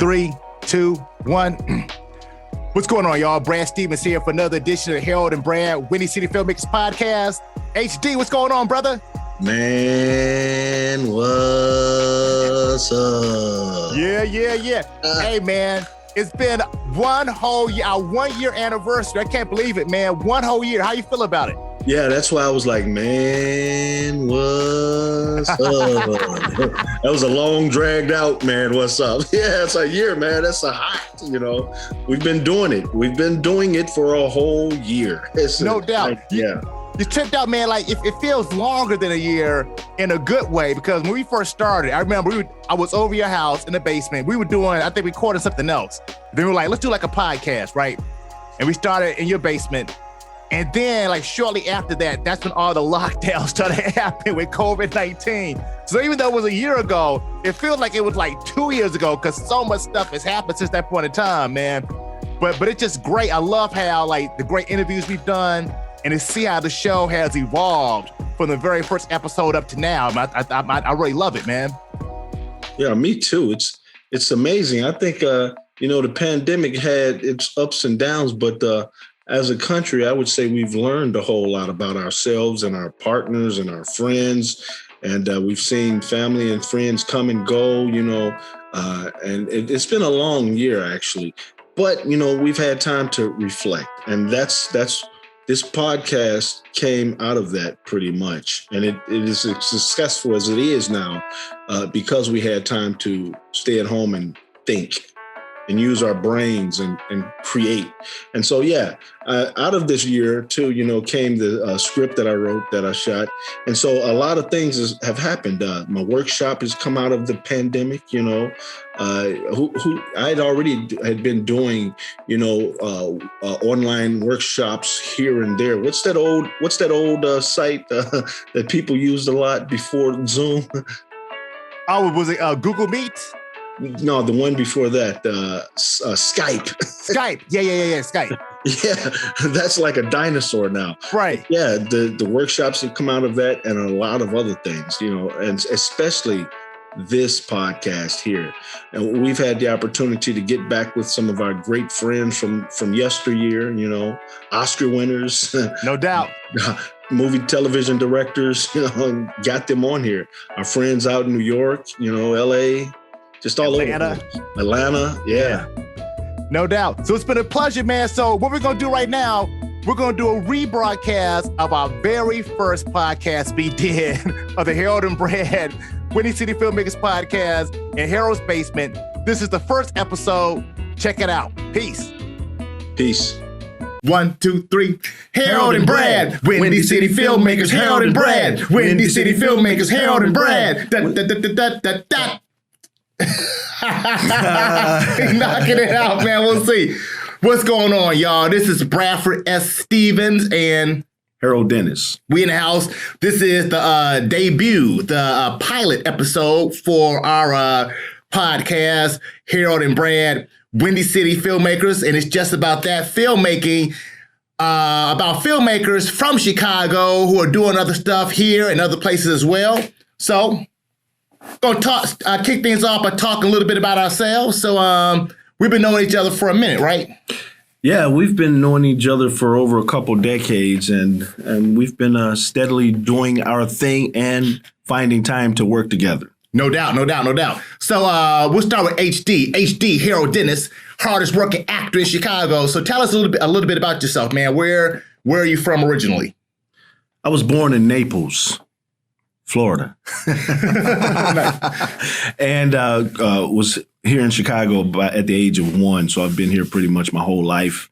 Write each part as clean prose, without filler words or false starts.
3, 2, 1. What's going on, y'all? Brad Stevens here for another edition of Harold and Brad, Windy City Filmmakers Podcast. HD, what's going on, brother? Man, what's up? Yeah. Hey, man, it's been one whole year, our 1 year anniversary. I can't believe it, man. 1 whole year. How you feel about it? Yeah, that's why I was like, man, what's up? That was a long, dragged out, man, what's up? Yeah, it's a year, man. That's a hot, We've been doing it. We've been doing it for a whole year. No doubt. Like, yeah. You tripped out, man. Like, it feels longer than a year in a good way, because when we first started, I remember I was over your house in the basement. We were doing, I think we recorded something else. Then we were like, let's do like a podcast, right? And we started in your basement. And then, like, shortly after that, that's when all the lockdowns started happening with COVID-19. So even though it was a year ago, it feels like it was like 2 years ago, because so much stuff has happened since that point in time, man. But it's just great. I love how, like, the great interviews we've done, and to see how the show has evolved from the very first episode up to now. I really love it, man. Yeah, me too. It's amazing. I think, the pandemic had its ups and downs, but as a country, I would say we've learned a whole lot about ourselves and our partners and our friends. And we've seen family and friends come and go, and it's been a long year, actually. But, we've had time to reflect. And that's this podcast came out of that pretty much. And it is as successful as it is now because we had time to stay at home and think and use our brains and create. And so, out of this year too, came the script that I wrote, that I shot. And so a lot of things have happened. My workshop has come out of the pandemic, I had been doing, online workshops here and there. What's that old site that people used a lot before Zoom? Oh, was it Google Meet? No, the one before that, Skype. Skype. Yeah, Skype. Yeah, that's like a dinosaur now. Right. Yeah, the workshops have come out of that, and a lot of other things, and especially this podcast here. And we've had the opportunity to get back with some of our great friends from yesteryear, Oscar winners. No doubt. Movie, television directors, got them on here. Our friends out in New York, LA. Just all over. Atlanta, yeah. No doubt. So it's been a pleasure, man. So what we're going to do right now, we're going to do a rebroadcast of our very first podcast we did of the Harold and Brad Windy City Filmmakers Podcast in Harold's basement. This is the first episode. Check it out. Peace. 1, 2, 3. Harold and Brad, Windy City Filmmakers. Harold and Brad, Windy City Filmmakers. Harold and Brad. Knocking it out, man. We'll see. What's going on, y'all? This is Bradford S. Stevens and Harold Dennis. We in the house. This is the debut, the pilot episode for our podcast, Harold and Brad, Windy City Filmmakers. And it's just about that filmmaking, about filmmakers from Chicago who are doing other stuff here and other places as well. So gonna kick things off by talking a little bit about ourselves. So we've been knowing each other for a minute, right? Yeah, we've been knowing each other for over a couple decades, and we've been steadily doing our thing and finding time to work together. No doubt. So we'll start with HD. HD, Harold Dennis, hardest working actor in Chicago. So tell us a little bit about yourself, man. Where are you from originally? I was born in Naples, Florida, and was here in Chicago at the age of 1. So I've been here pretty much my whole life.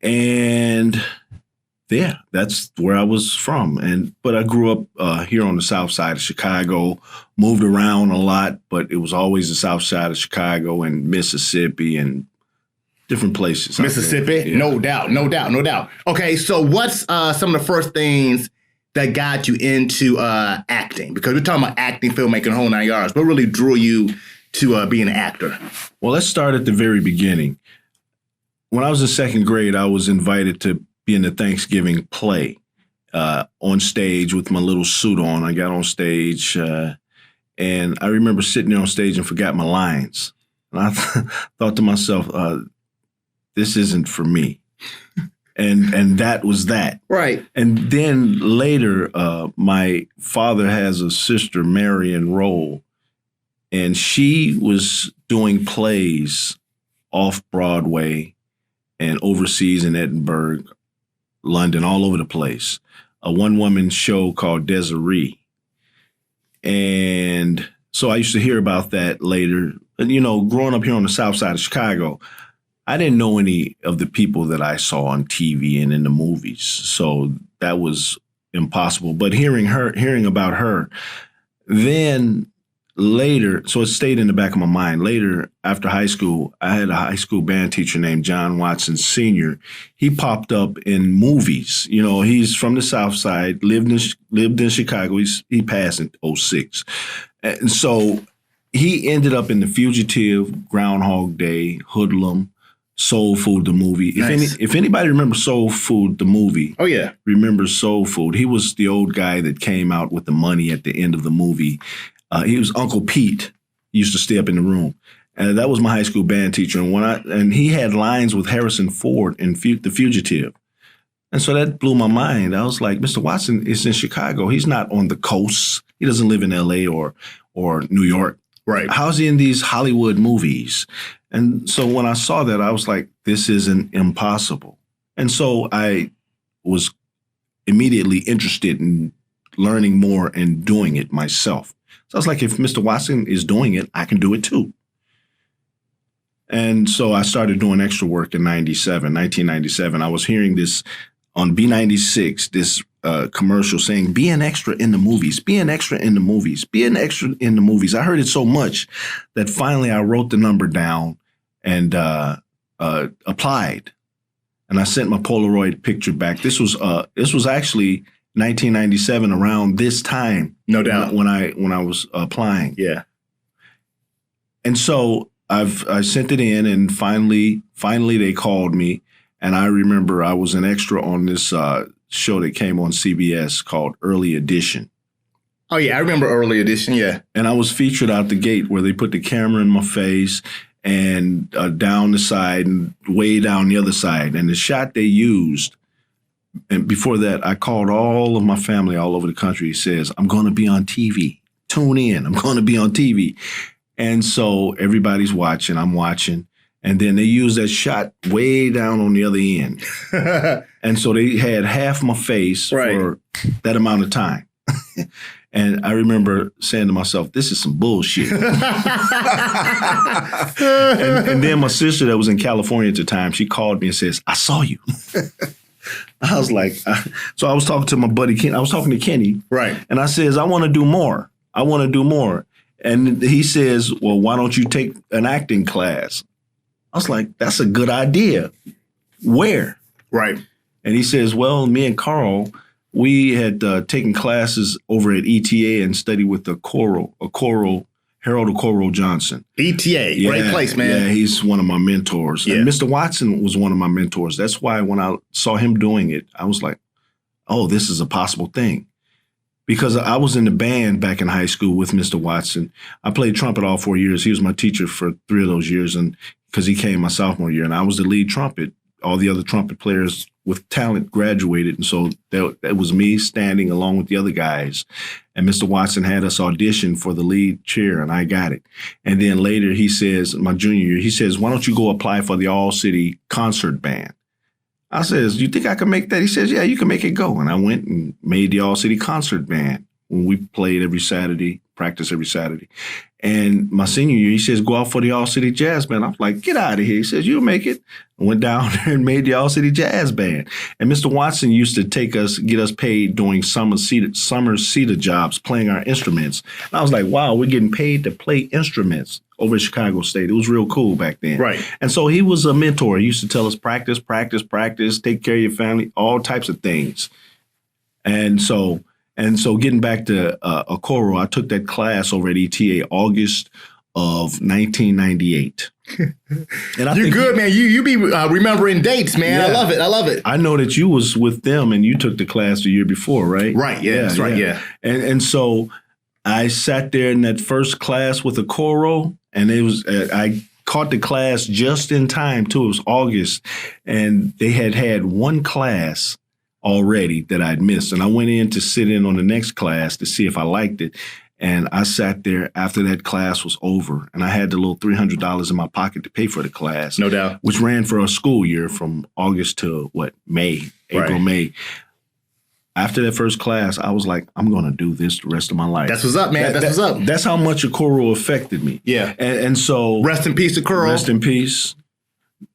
And yeah, that's where I was from. But I grew up here on the south side of Chicago, moved around a lot, but it was always the south side of Chicago and Mississippi and different places. Mississippi? Yeah. No doubt. Okay, so what's some of the first things that got you into acting? Because we're talking about acting, filmmaking, whole 9 yards. What really drew you to being an actor? Well, let's start at the very beginning. When I was in second grade, I was invited to be in the Thanksgiving play on stage with my little suit on. I got on stage and I remember sitting there on stage and forgot my lines. And I thought to myself, this isn't for me. And that was that. Right. And then later, my father has a sister, Marion Roll, and she was doing plays off Broadway and overseas in Edinburgh, London, all over the place. A one-woman show called Desiree. And so I used to hear about that later. And, you know, growing up here on the south side of Chicago, I didn't know any of the people that I saw on TV and in the movies. So that was impossible. But hearing about her, then later, so it stayed in the back of my mind. Later, after high school, I had a high school band teacher named John Watson Sr. He popped up in movies. You know, he's from the South Side, lived in Chicago. He passed in 2006. And so he ended up in The Fugitive, Groundhog Day, Hoodlum, Soul Food, the movie. Nice. If anybody remembers Soul Food, the movie, Oh, yeah. remembers Soul Food, he was the old guy that came out with the money at the end of the movie. He was Uncle Pete. He used to stay up in the room. And that was my high school band teacher. And he had lines with Harrison Ford in The Fugitive. And so that blew my mind. I was like, Mr. Watson is in Chicago. He's not on the coast. He doesn't live in LA or New York. Right. How's he in these Hollywood movies? And so when I saw that, I was like, this isn't impossible. And so I was immediately interested in learning more and doing it myself. So I was like, if Mr. Watson is doing it, I can do it too. And so I started doing extra work in 1997. I was hearing this on B96, this commercial saying, be an extra in the movies, be an extra in the movies, be an extra in the movies. I heard it so much that finally I wrote the number down and applied. And I sent my Polaroid picture back. This was actually 1997, around this time. No doubt. When I was applying. Yeah. And so I sent it in, and finally they called me. And I remember I was an extra on this show that came on CBS called Early Edition. Oh, yeah. I remember Early Edition. Yeah. And I was featured out the gate where they put the camera in my face and down the side and way down the other side. And the shot they used, and before that, I called all of my family all over the country. He says, I'm going to be on TV. Tune in. I'm going to be on TV. And so everybody's watching. I'm watching. And then they used that shot way down on the other end. And so they had half my face for that amount of time. And I remember saying to myself, this is some bullshit. and then my sister that was in California at the time, she called me and says, I saw you. I was like, so I was talking to my buddy, Ken. I was talking to Kenny. Right. And I says, I want to do more. I want to do more. And he says, well, why don't you take an acting class? I was like, that's a good idea. Where? Right. And he says, well, me and Carl, we had taken classes over at ETA and studied with Harold Okoro Johnson. ETA, great place, man. Yeah, he's one of my mentors. Yeah. And Mr. Watson was one of my mentors. That's why when I saw him doing it, I was like, oh, this is a possible thing. Because I was in the band back in high school with Mr. Watson. I played trumpet all 4 years. He was my teacher for 3 of those years, and because he came my sophomore year, and I was the lead trumpet. All the other trumpet players with talent graduated, and so that was me standing along with the other guys. And Mr. Watson had us audition for the lead chair, and I got it. And then later he says, my junior year, he says, why don't you go apply for the all-city concert band? I says, you think I can make that? He says, yeah, you can make it go. And I went and made the all-city concert band when we played every Saturday, practice every Saturday. And my senior year, he says, go out for the all-city jazz band. I'm like, get out of here. He says, you'll make it. I went down there and made the all-city jazz band. And Mr. Watson used to get us paid doing summer cedar jobs, playing our instruments. And I was like, wow, we're getting paid to play instruments over at Chicago State. It was real cool back then. Right. And so he was a mentor. He used to tell us, practice, practice, practice, take care of your family, all types of things. And so getting back to Okoro, I took that class over at ETA August of 1998. And You're good, man. You be remembering dates, man. Yeah. I love it. I love it. I know that you was with them and you took the class the year before, right? Right. Yeah. That's right. Yeah. And so I sat there in that first class with Okoro, and it was I caught the class just in time too. It was August, and they had one class already that I'd missed, and I went in to sit in on the next class to see if I liked it. And I sat there after that class was over, and I had the little $300 in my pocket to pay for the class. No doubt. Which ran for a school year from August to April, May. After that first class, I was like, I'm going to do this the rest of my life. That's what's up, man. That's what's up. That's how much Okoro affected me. Yeah. And so. Rest in peace, Okoro. Rest in peace.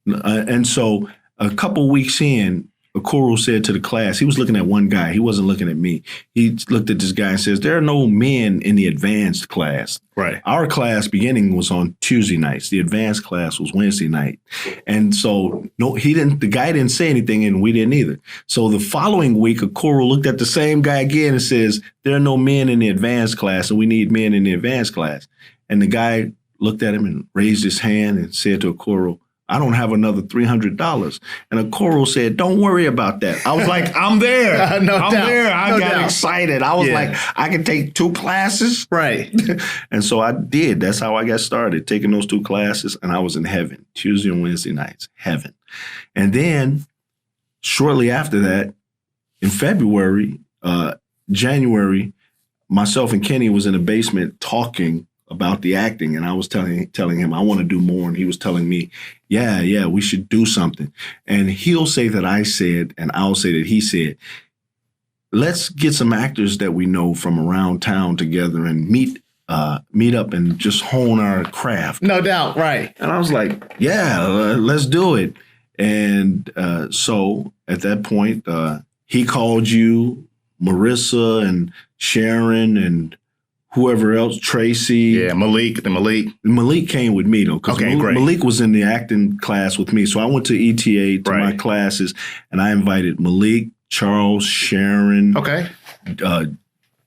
And so a couple weeks in, Okoro said to the class, he was looking at one guy. He wasn't looking at me. He looked at this guy and says, there are no men in the advanced class. Right. Our class beginning was on Tuesday nights. The advanced class was Wednesday night. And so the guy didn't say anything and we didn't either. So the following week, Okoro looked at the same guy again and says, there are no men in the advanced class and we need men in the advanced class. And the guy looked at him and raised his hand and said to Okoro, I don't have another $300. And Okoro said, don't worry about that. I was like, I'm there. I'm there. I got excited. I was like, I can take 2 classes. Right. And so I did. That's how I got started, taking those 2 classes. And I was in heaven, Tuesday and Wednesday nights, heaven. And then shortly after that, in January, myself and Kenny was in the basement talking about the acting, and I was telling him I want to do more, and he was telling me, yeah, we should do something. And he'll say that I said, and I'll say that he said, let's get some actors that we know from around town together and meet up and just hone our craft. No doubt, right. And I was like, yeah, let's do it. And so at that point, he called you, Marissa and Sharon and whoever else, Tracy. Yeah, Malik. Malik came with me, though, because great. Malik was in the acting class with me. So I went to ETA to my classes, and I invited Malik, Charles, Sharon,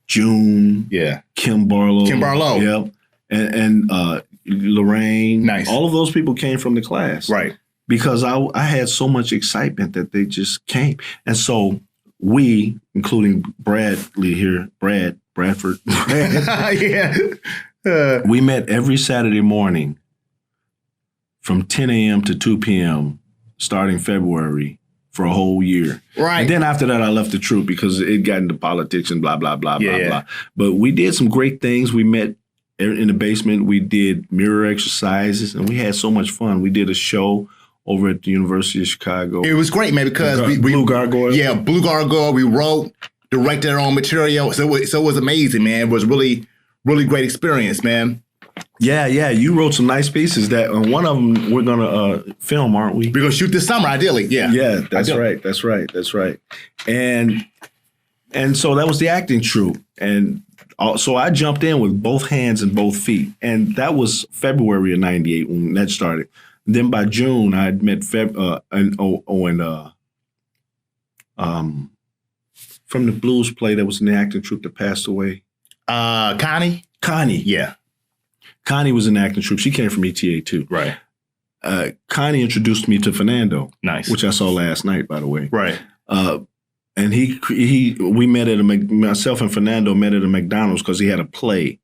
June, Kim Barlow. Yep. And Lorraine. Nice. All of those people came from the class. Right. Because I had so much excitement that they just came. And so we, including Bradley here, Bradford. We met every Saturday morning from 10 a.m. to 2 p.m. starting February for a whole year. Right. And then after that, I left the troupe because it got into politics and blah, blah, blah, blah, blah. But we did some great things. We met in the basement. We did mirror exercises, and we had so much fun. We did a show over at the University of Chicago. It was great, man, because Blue Gargoyle. Yeah, Blue Gargoyle. We wrote, directed our own material. So it was amazing, man. It was really, really great experience, man. Yeah. You wrote some nice pieces that one of them we're going to film, aren't we? We're going to shoot this summer, ideally. Yeah. Yeah, that's right. That's right. And so that was the acting troupe. And so I jumped in with both hands and both feet. And that was February of 98 when that started. Then by June, I had met from the blues play that was in the acting troupe that passed away. Connie? Yeah. Connie was in the acting troupe. She came from ETA too. Right. Connie introduced me to Fernando. Nice. Which I saw last night, by the way. Right. And we met myself and Fernando met at a McDonald's because he had a play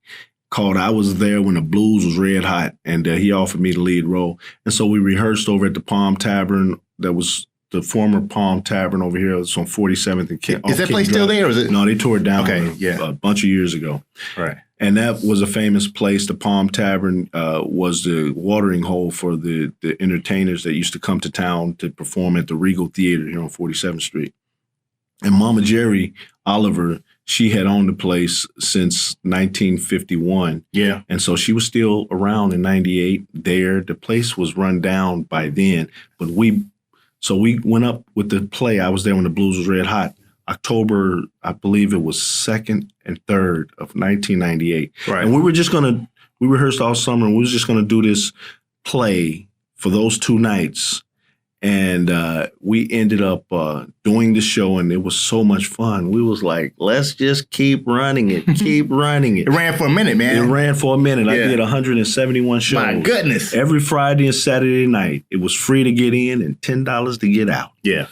called I Was There When the Blues Was Red Hot, and he offered me the lead role. And so we rehearsed over at the Palm Tavern. That was the former Palm Tavern over here. It's on 47th and King. Is that place still there? Or is it? No, they tore it down a bunch of years ago. Right. And that was a famous place. The Palm Tavern was the watering hole for the entertainers that used to come to town to perform at the Regal Theater here on 47th Street. And Mama Jerry Oliver, she had owned the place since 1951. Yeah. And so she was still around in 98 there. The place was run down by then. But we went up with the play. I Was There When the Blues Was Red Hot. October, I believe it was 2nd and 3rd of 1998. Right. And we rehearsed all summer, and we was just going to do this play for those 2 nights. And we ended up doing the show, and it was so much fun. We was like, let's just keep running it, keep running it. It ran for a minute, man. It ran for a minute. Yeah. I did 171 shows. My goodness. Every Friday and Saturday night. It was free to get in and $10 to get out. Yeah.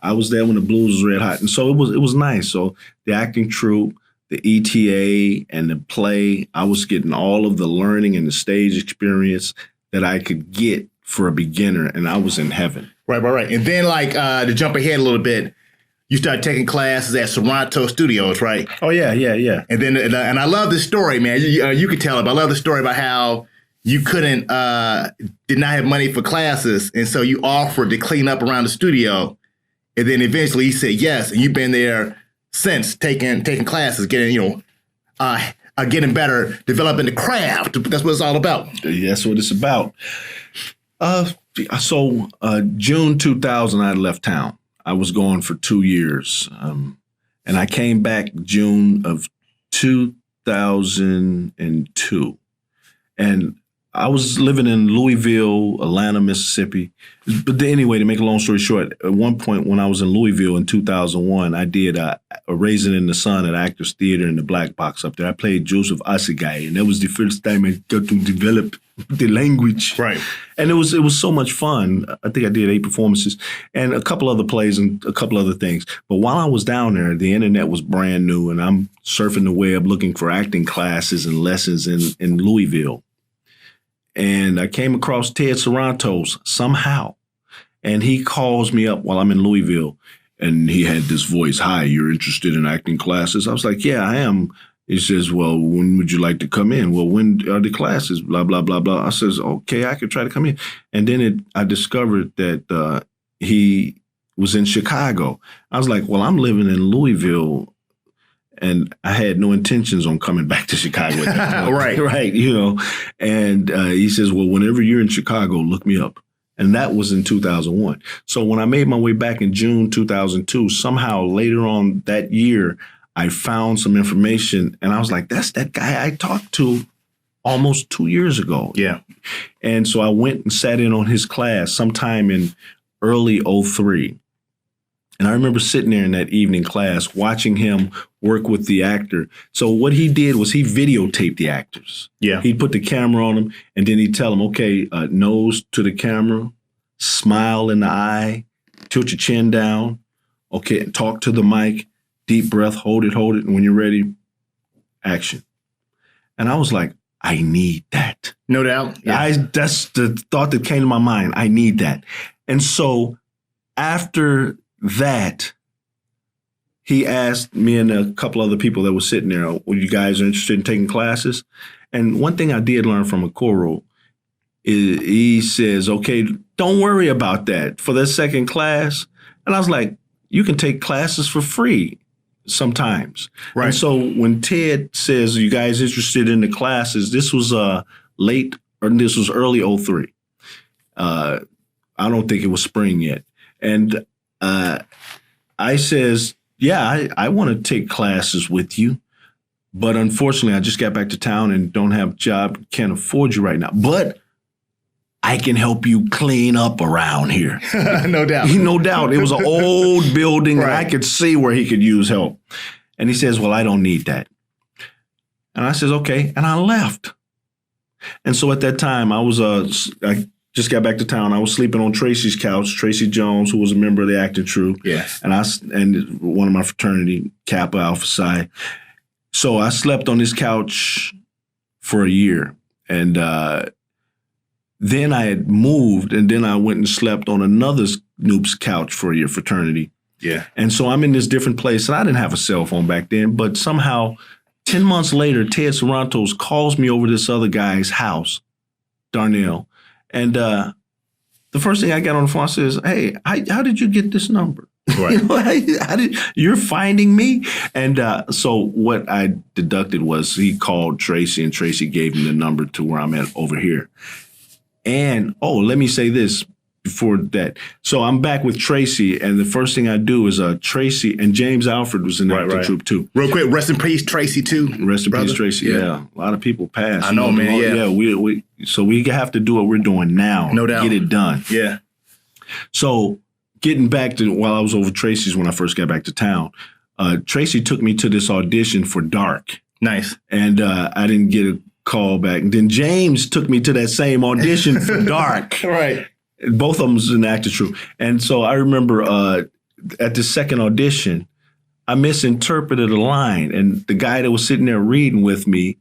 I was there when the blues was red hot. And so it was nice. So the acting troupe, the ETA, and the play, I was getting all of the learning and the stage experience that I could get for a beginner, and I was in heaven. Right. And then, like, to jump ahead a little bit, you started taking classes at Toronto Studios, right? Oh, yeah. And then, and I love this story, man. You could tell it, but I love the story about how you did not have money for classes, and so you offered to clean up around the studio, and then eventually he said yes, and you've been there since taking classes, getting getting better, developing the craft. That's what it's all about. That's what it's about. So June 2000, I left town. I was gone for 2 years, and I came back June of 2002, and I was living in Louisville, Atlanta, Mississippi. But anyway, to make a long story short, at one point when I was in Louisville in 2001, I did a Raisin in the Sun at Actors Theater in the Black Box up there. I played Joseph Assegai, and that was the first time I got to develop the language. Right. And it was so much fun. I think I did 8 performances and a couple other plays and a couple other things. But while I was down there, the internet was brand new, and I'm surfing the web looking for acting classes and lessons in Louisville. And I came across Ted Sarantos somehow, and he calls me up while I'm in Louisville, and he had this voice, "Hi, you're interested in acting classes?" I was like, "Yeah, I am." He says, "Well, when would you like to come in?" "Well, when are the classes?" Blah, blah, blah, blah. I says, "Okay, I could try to come in." And then I discovered that he was in Chicago. I was like, "Well, I'm living in Louisville, and I had no intentions on coming back to Chicago at that time." Right, And he says, "Well, whenever you're in Chicago, look me up." And that was in 2001. So when I made my way back in June 2002, somehow later on that year, I found some information, and I was like, "That's that guy I talked to almost 2 years ago." Yeah. And so I went and sat in on his class sometime in early 03. And I remember sitting there in that evening class, watching him work with the actor. So what he did was he videotaped the actors. Yeah. He'd put the camera on them, and then he'd tell them, "Okay, nose to the camera, smile in the eye, tilt your chin down. Okay, talk to the mic, deep breath, hold it. And when you're ready, action." And I was like, I need that. No doubt. Yeah. That's the thought that came to my mind. I need that. And so after that, he asked me and a couple other people that were sitting there, "Were you guys interested in taking classes?" And one thing I did learn from Okoro is he says, "Okay, don't worry about that for the second class." And I was like, "You can take classes for free sometimes." Right. And so when Ted says, "Are you guys interested in the classes?" This was early 03. I don't think it was spring yet. And I says, "Yeah, I want to take classes with you. But unfortunately, I just got back to town and don't have a job, can't afford you right now. But I can help you clean up around here." No doubt. No doubt. It was an old building, right. And I could see where he could use help. And he says, "Well, I don't need that." And I says, "Okay." And I left. And so at that time, I just got back to town. I was sleeping on Tracy's couch, Tracy Jones, who was a member of the acting troupe. Yeah. And one of my fraternity, Kappa Alpha Psi. So I slept on his couch for a year. And then I had moved, and then I went and slept on another noob's couch for a year, fraternity. Yeah. And so I'm in this different place, and I didn't have a cell phone back then, but somehow 10 months later, Ted Sarantos calls me over to this other guy's house, Darnell. And the first thing I got on the phone, I says, "Hey, how did you get this number?" Right. You're finding me? And so what I deducted was he called Tracy, and Tracy gave him the number to where I'm at over here. And, let me say this before that. So I'm back with Tracy, and the first thing I do is Tracy and James Alfred was in the troupe too. Real quick, rest in peace, Tracy too. Rest in peace, Tracy. Yeah. A lot of people passed. I know, man. Yeah. So we have to do what we're doing now. No doubt. Get it done. Yeah. So getting back to while I was over Tracy's when I first got back to town, Tracy took me to this audition for Dark. Nice. And I didn't get a call back. And then James took me to that same audition for Dark. Right. Both of them was an actor troupe. And so I remember at the second audition, I misinterpreted a line. And the guy that was sitting there reading with me,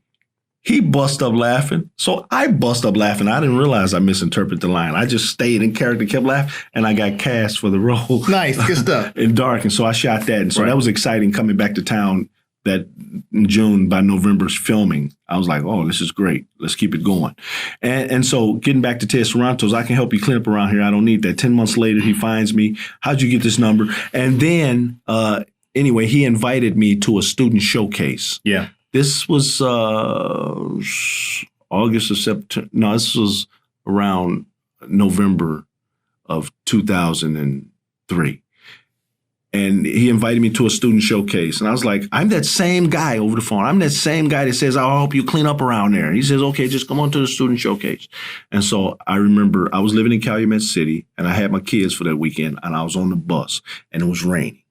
He bust up laughing. So I bust up laughing. I didn't realize I misinterpreted the line. I just stayed in character, kept laughing, and I got cast for the role. Nice, good stuff. In Dark. And so I shot that. And so Right. that was exciting coming back to town that in June. By November's filming, I was like, oh, this is great. Let's keep it going. And so getting back to Ted Sarantos, I can help you clean up around here. I don't need that. 10 months later, he finds me. How'd you get this number? And then, anyway, he invited me to a student showcase. Yeah. This was August or September. No, this was around November of 2003. And he invited me to a student showcase. And I was like, I'm that same guy over the phone. I'm that same guy that says, I'll help you clean up around there. He says, okay, just come on to the student showcase. And so I remember I was living in Calumet City and I had my kids for that weekend and I was on the bus and it was raining.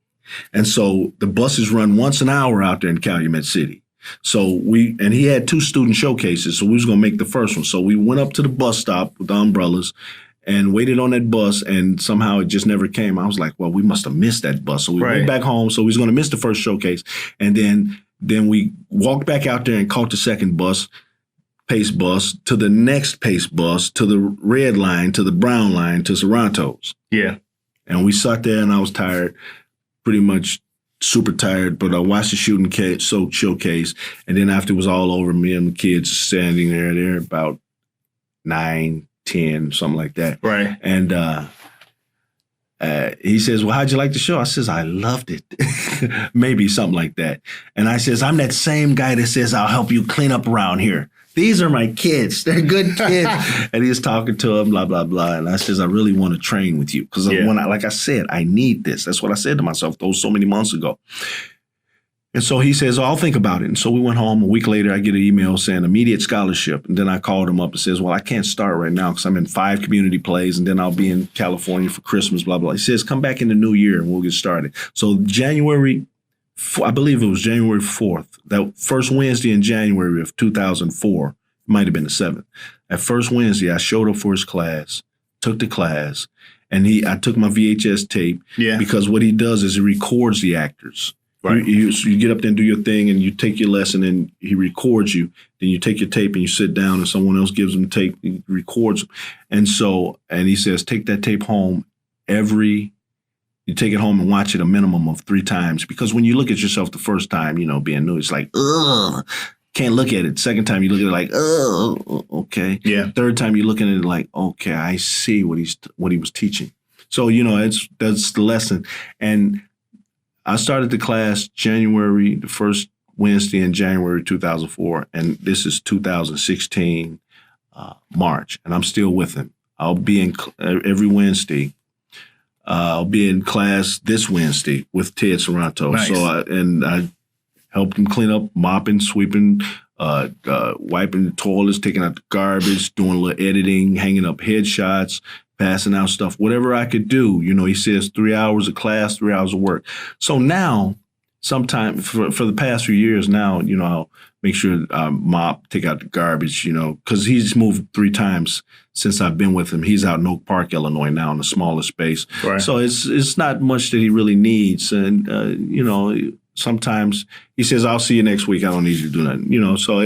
And so the buses run once an hour out there in Calumet City. So he had 2 student showcases, so we was going to make the first one. So we went up to the bus stop with the umbrellas and waited on that bus, and somehow it just never came. I was like, well, we must have missed that bus. So we went back home, so we was going to miss the first showcase. And then we walked back out there and caught the second bus, Pace bus, to the next Pace bus, to the red line, to the brown line, to Sarantos. Yeah. And we sat there, and I was tired, pretty much super tired, but I watched the shooting showcase, and then after it was all over, me and the kids standing there. They're about 9, 10, something like that. Right. And he says, well, how'd you like the show? I says, I loved it. Maybe something like that. And I says, I'm that same guy that says, I'll help you clean up around here. These are my kids. They're good kids. And he was talking to him, blah, blah, blah. And I says, I really want to train with you. Because like I said, I need this. That's what I said to myself so many months ago. And so he says, I'll think about it. And so we went home. A week later, I get an email saying immediate scholarship. And then I called him up and says, well, I can't start right now because I'm in 5 community plays. And then I'll be in California for Christmas, blah, blah. He says, come back in the new year and we'll get started. So I believe it was January 4th, that first Wednesday in January of 2004, it might have been the 7th. That first Wednesday, I showed up for his class, took the class, and I took my VHS tape because what he does is he records the actors. Right. You get up there and do your thing and you take your lesson and he records you. Then you take your tape and you sit down and someone else gives him the tape, he records them. And he says, take that tape home you take it home and watch it a minimum of 3 times. Because when you look at yourself the first time, being new, it's like, ugh, can't look at it. Second time you look at it like, oh, okay. Yeah. Third time you're looking at it like, okay, I see what he was teaching. So, that's the lesson. And I started the class the first Wednesday in January 2004, and this is 2016 March, and I'm still with him. I'll be in every Wednesday. I'll be in class this Wednesday with Ted Sarantos. Nice. So I helped him clean up, mopping, sweeping, wiping the toilets, taking out the garbage, doing a little editing, hanging up headshots, passing out stuff, whatever I could do. He says 3 hours of class, 3 hours of work. So now, sometime for the past few years now, I'll make sure I mop, take out the garbage, because he's moved 3 times since I've been with him. He's out in Oak Park, Illinois now in a smaller space. Right. So it's not much that he really needs. And, sometimes he says, I'll see you next week. I don't need you to do nothing, so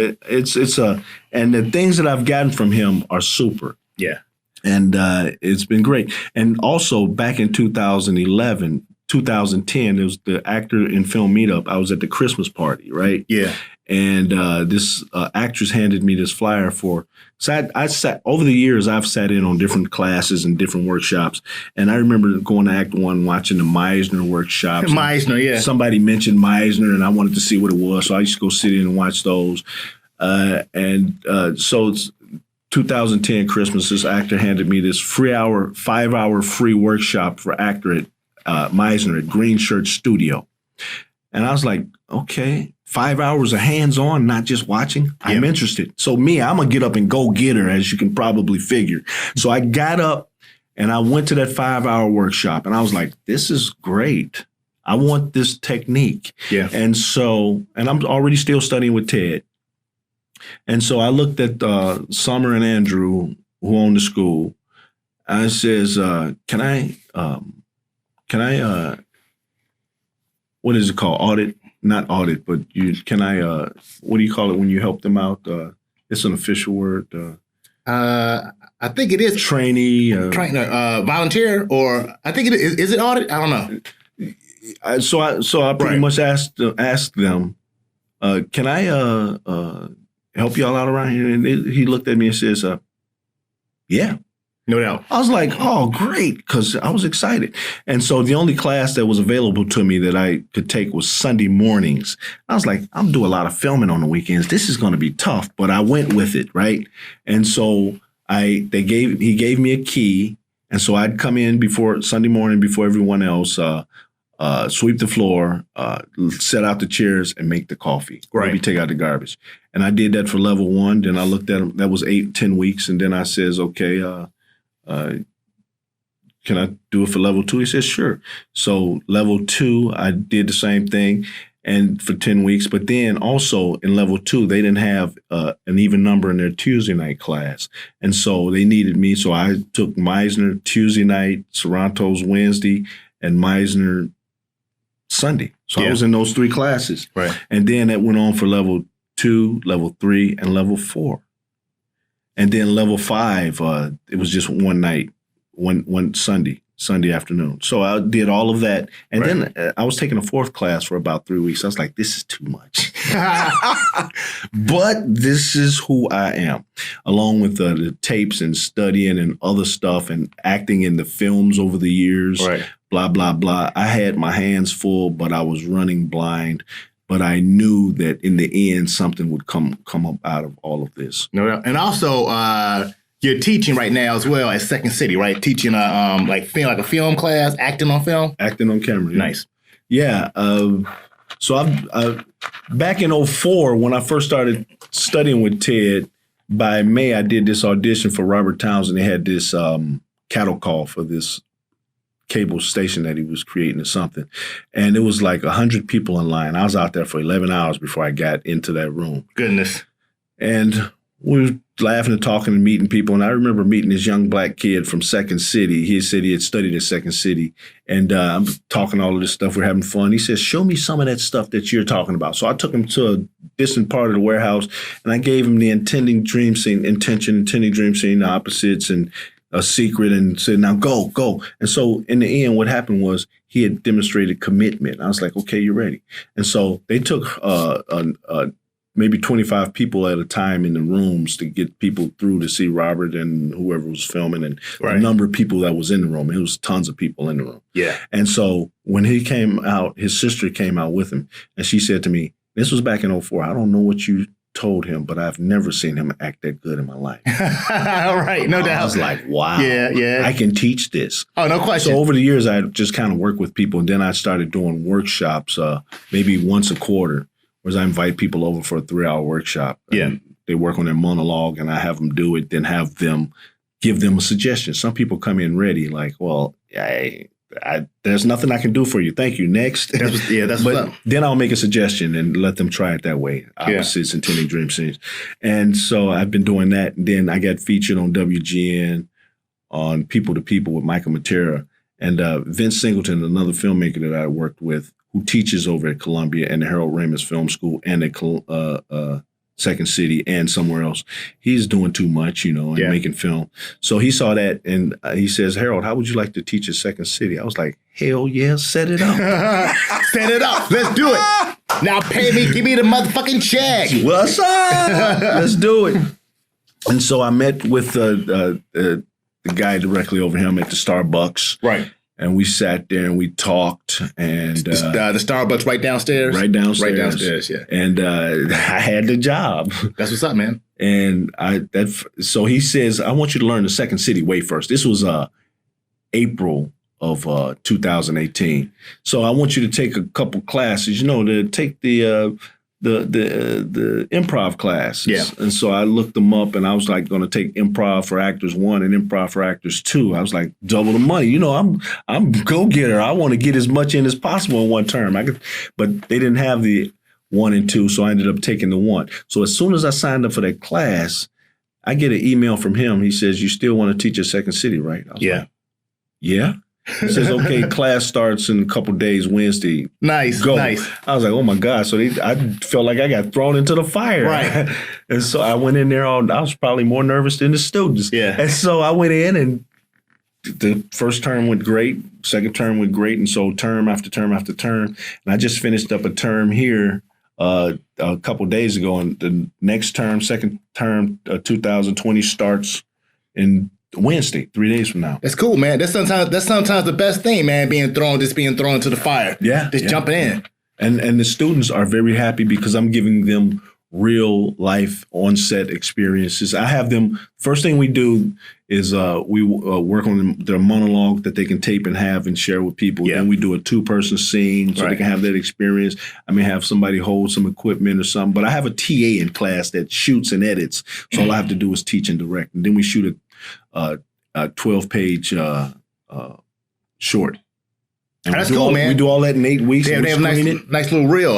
and the things that I've gotten from him are super. Yeah. And it's been great. And also back in 2010, it was the actor in film meetup. I was at the Christmas party, right? Yeah. And this actress handed me this flyer so I sat over the years. I've sat in on different classes and different workshops, and I remember going to Act One, watching the Meisner workshops. Meisner, yeah. Somebody mentioned Meisner, and I wanted to see what it was, so I used to go sit in and watch those. So it's 2010 Christmas. This actor handed me this 5-hour free workshop for actor at Meisner at Green Shirt Studio, and I was like, okay. 5 hours of hands-on, not just watching. I'm interested. So I'm a get up and go getter, as you can probably figure. So I got up and I went to that 5-hour workshop and I was like, this is great. I want this technique. Yeah. And I'm already still studying with Ted. And so I looked at Summer and Andrew, who own the school. I says, can I what is it called? not audit, but can I, what do you call it when you help them out? It's an official word. I think it is Trainee. volunteer, or I think it is it audit? I don't know. So I pretty much asked them, can I help y'all out around here? And he looked at me and says, yeah. No doubt. I was like, oh, great, because I was excited. And so the only class that was available to me that I could take was Sunday mornings. I was like, I'm doing a lot of filming on the weekends. This is going to be tough, but I went with it, right? And so he gave me a key, and so I'd come in before Sunday morning before everyone else, sweep the floor, set out the chairs, and make the coffee. Right. Maybe take out the garbage. And I did that for level 1. Then I looked at them. That was 8-10 weeks, and then I says, okay. Can I do it for level 2? He says, sure. So level 2, I did the same thing and for 10 weeks. But then also in level 2, they didn't have an even number in their Tuesday night class. And so they needed me. So I took Meisner Tuesday night, Sorrento's Wednesday, and Meisner Sunday. So I was in those 3 classes. Right. And then that went on for level 2, level 3, and level 4. And then level 5, it was just one night, one Sunday afternoon. So I did all of that. And then I was taking a 4th class for about 3 weeks. I was like, this is too much. But this is who I am, along with the tapes and studying and other stuff and acting in the films over the years, blah, blah, blah. I had my hands full, but I was running blind. But I knew that in the end, something would come up out of all of this. No doubt. And also, you're teaching right now as well at Second City, right? Teaching like a film class, acting on film? Acting on camera. Yeah. Nice. Yeah. So I back in 2004, when I first started studying with Ted, by May, I did this audition for Robert Townsend. They had this cattle call for this cable station that he was creating or something. And it was like 100 people in line. I was out there for 11 hours before I got into that room. Goodness. And we were laughing and talking and meeting people. And I remember meeting this young black kid from Second City. He said he had studied at Second City. And I'm talking all of this stuff. We're having fun. He says, show me some of that stuff that you're talking about. So I took him to a distant part of the warehouse and I gave him the intending dream scene, the opposites, and a secret, and said, now go. And so in the end, what happened was he had demonstrated commitment. I was like, okay, you're ready. And so they took maybe 25 people at a time in the rooms to get people through to see Robert and whoever was filming, and the number of people that was in the room. It was tons of people in the room. Yeah. And so when he came out, his sister came out with him, and she said to me, this was back in 2004. I don't know what you told him, but I've never seen him act that good in my life. All right, no doubt. I was like, wow, yeah, I can teach this. Oh, no question. So over the years, I just kind of worked with people, and then I started doing workshops, maybe once a quarter, where I invite people over for a 3-hour workshop. Yeah, they work on their monologue, and I have them do it, then have them give them a suggestion. Some people come in ready, like, well, there's nothing I can do for you. Thank you. Next. That's but then I'll make a suggestion and let them try it that way. Opposites, intending dream scenes. And so I've been doing that. And then I got featured on WGN on People to People with Michael Matera. And Vince Singleton, another filmmaker that I worked with, who teaches over at Columbia and the Harold Ramis Film School and at Second City and somewhere else. He's doing too much, and making film. So he saw that and he says, Harold, how would you like to teach at Second City? I was like, hell yeah, set it up. Set it up. Let's do it. Now pay me. Give me the motherfucking check. What's up? Let's do it. And so I met with the guy directly over him at the Starbucks. Right. And we sat there and we talked, and the Starbucks right downstairs. Right downstairs, yeah. And I had the job. That's what's up, man. And so he says, I want you to learn the Second City way first. This was April of 2018. So I want you to take a couple classes, to take the improv classes. Yeah. And so I looked them up, and I was like going to take improv for actors 1 and improv for actors 2. I was like, double the money. I'm go-getter. I want to get as much in as possible in one term. But they didn't have the 1 and 2, so I ended up taking the 1. So as soon as I signed up for that class, I get an email from him. He says, you still want to teach at Second City, right? I was like, yeah. He says, okay, class starts in a couple days, Wednesday. Nice, Go. nice. I was like, oh my God. So I felt like I got thrown into the fire. Right. And so I went in there I was probably more nervous than the students. Yeah. And so I went in and the first term went great. Second term went great. And so term after term after term. And I just finished up a term here a couple days ago. And the next term, second term, 2020 starts in Wednesday, 3 days from now. That's cool, man. That's sometimes the best thing, man, being thrown into the fire. Yeah. Just jumping in. And the students are very happy because I'm giving them real life on-set experiences. I have them, first thing we do is we work on their monologue that they can tape and have and share with people. Yeah. Then we do a 2-person scene so they can have that experience. I may have somebody hold some equipment or something, but I have a TA in class that shoots and edits. So all I have to do is teach and direct. And then we shoot a 12-page short. And that's cool, man. We do all that in 8 weeks. Yeah, they have nice little reel.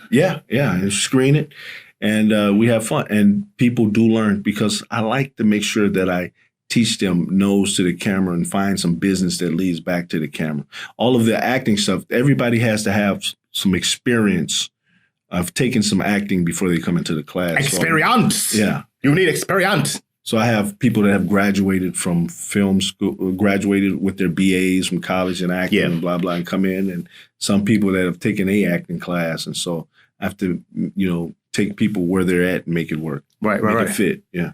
Yeah, and screen it. And we have fun. And people do learn because I like to make sure that I teach them nose to the camera and find some business that leads back to the camera. All of the acting stuff, everybody has to have some experience of taking some acting before they come into the class. Experience. So, yeah. You need experience. So I have people that have graduated from film school, graduated with their BAs from college in acting and blah, blah, and come in. And some people that have taken a acting class. And so I have to, take people where they're at and make it work. Right. Make it fit. Yeah.